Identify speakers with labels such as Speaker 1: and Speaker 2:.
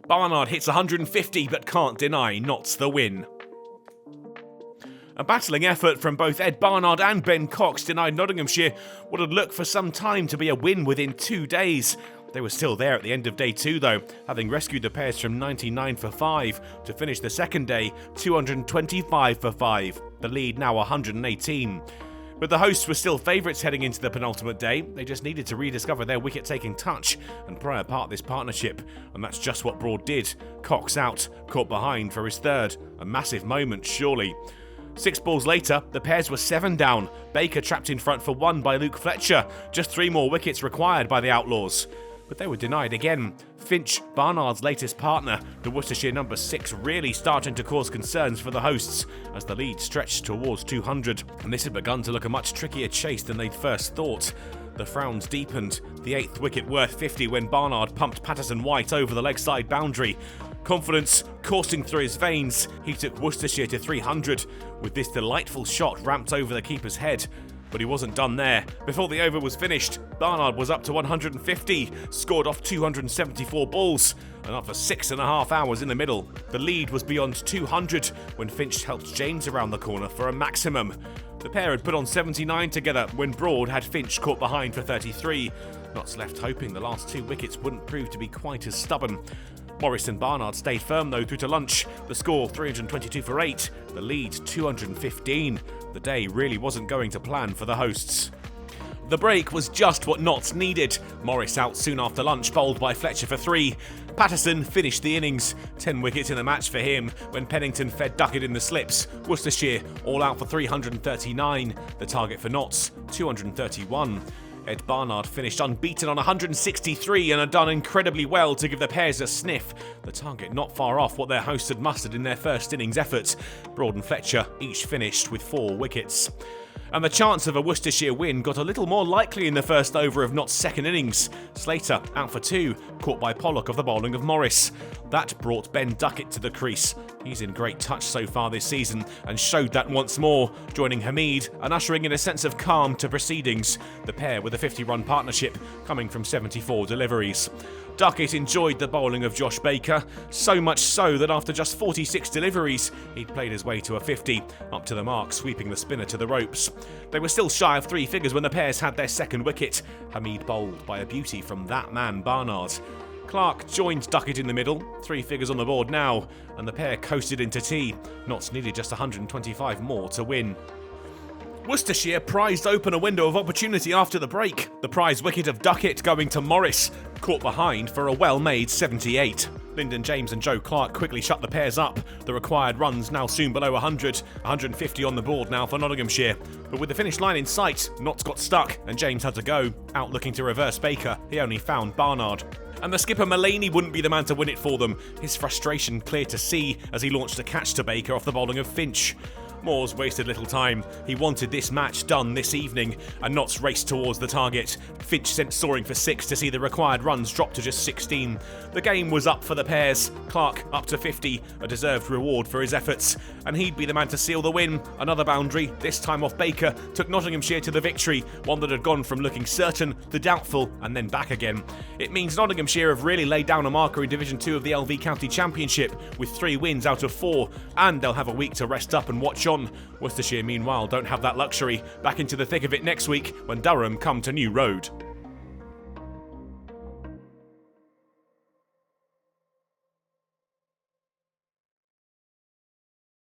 Speaker 1: Barnard hits 150 but can't deny Notts the win. A battling effort from both Ed Barnard and Ben Cox denied Nottinghamshire what had looked for some time to be a win within 2 days. They were still there at the end of day 2 though, having rescued the pairs from 99 for 5 to finish the second day 225 for 5, the lead now 118. But the hosts were still favourites heading into the penultimate day. They just needed to rediscover their wicket-taking touch and pry apart this partnership, and that's just what Broad did. Cox out, caught behind for his third. A massive moment, surely. 6 balls later, the pairs were 7 down. Baker trapped in front for 1 by Luke Fletcher. Just 3 more wickets required by the Outlaws. But they were denied again. Finch, Barnard's latest partner, the Worcestershire number 6, really starting to cause concerns for the hosts as the lead stretched towards 200, and this had begun to look a much trickier chase than they'd first thought. The frowns deepened, the 8th wicket worth 50 when Barnard pumped Patterson White over the leg side boundary. Confidence coursing through his veins, he took Worcestershire to 300 with this delightful shot ramped over the keeper's head. But he wasn't done there. Before the over was finished, Barnard was up to 150, scored off 274 balls, and after 6.5 hours in the middle, the lead was beyond 200 when Finch helped James around the corner for a maximum. The pair had put on 79 together when Broad had Finch caught behind for 33. Notts left hoping the last 2 wickets wouldn't prove to be quite as stubborn. Morris and Barnard stayed firm though through to lunch. The score 322 for 8, the lead 215. The day really wasn't going to plan for the hosts. The break was just what Notts needed. Morris out soon after lunch, bowled by Fletcher for 3. Patterson finished the innings, 10 wickets in the match for him when Pennington fed Duckett in the slips. Worcestershire all out for 339, the target for Notts 231. Ed Barnard finished unbeaten on 163 and had done incredibly well to give the pairs a sniff, the target not far off what their hosts had mustered in their first innings effort. Broad and Fletcher each finished with 4 wickets. And the chance of a Worcestershire win got a little more likely in the first over of Notts' second innings. Slater out for 2, caught by Pollock off the bowling of Morris. That brought Ben Duckett to the crease. He's in great touch so far this season and showed that once more, joining Hamid and ushering in a sense of calm to proceedings, the pair with a 50-run partnership coming from 74 deliveries. Duckett enjoyed the bowling of Josh Baker, so much so that after just 46 deliveries, he'd played his way to a 50, up to the mark, sweeping the spinner to the ropes. They were still shy of 3 figures when the pairs had their second wicket. Hamid bowled by a beauty from that man Barnard. Clarke joined Duckett in the middle, 3 figures on the board now, and the pair coasted into tea. Notts needed just 125 more to win. Worcestershire prized open a window of opportunity after the break. The prize wicket of Duckett going to Morris, caught behind for a well-made 78. Lyndon James and Joe Clarke quickly shut the pairs up. The required runs now soon below 100, 150 on the board now for Nottinghamshire. But with the finish line in sight, Notts got stuck and James had to go. Out looking to reverse Baker, he only found Barnard. And the skipper Mullaney wouldn't be the man to win it for them. His frustration clear to see as he launched a catch to Baker off the bowling of Finch. Moores wasted little time. He wanted this match done this evening, and Notts raced towards the target. Finch sent soaring for 6 to see the required runs drop to just 16. The game was up for the pairs. Clarke up to 50, a deserved reward for his efforts, and he'd be the man to seal the win. Another boundary, this time off Baker, took Nottinghamshire to the victory, one that had gone from looking certain to doubtful and then back again. It means Nottinghamshire have really laid down a marker in Division 2 of the LV County Championship with 3 wins out of 4, and they'll have a week to rest up and watch on. Worcestershire, meanwhile, don't have that luxury. Back into the thick of it next week when Durham come to New Road.